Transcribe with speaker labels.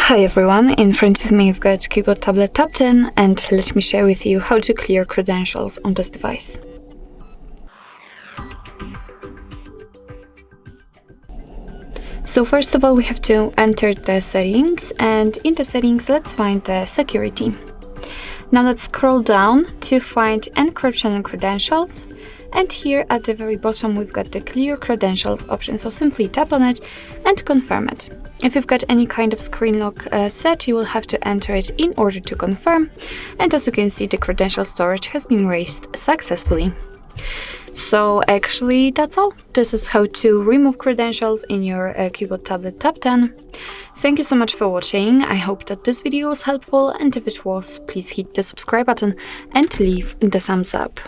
Speaker 1: Hi everyone, in front of me I've got CUBOT Tablet Top 10 and let me share with you how to clear credentials on this device. So first of all we have to enter the settings, and in the settings let's find the security. Now let's scroll down to find encryption and credentials, and here at the very bottom we've got the clear credentials option, so simply tap on it and confirm it. If you've got any kind of screen lock set, you will have to enter it in order to confirm, and as you can see the credential storage has been raised successfully. So actually that's all. This is how to remove credentials in your CUBOT Tablet Top 10. Thank you so much for watching. I hope that this video was helpful, and if it was, please hit the subscribe button and leave the thumbs up.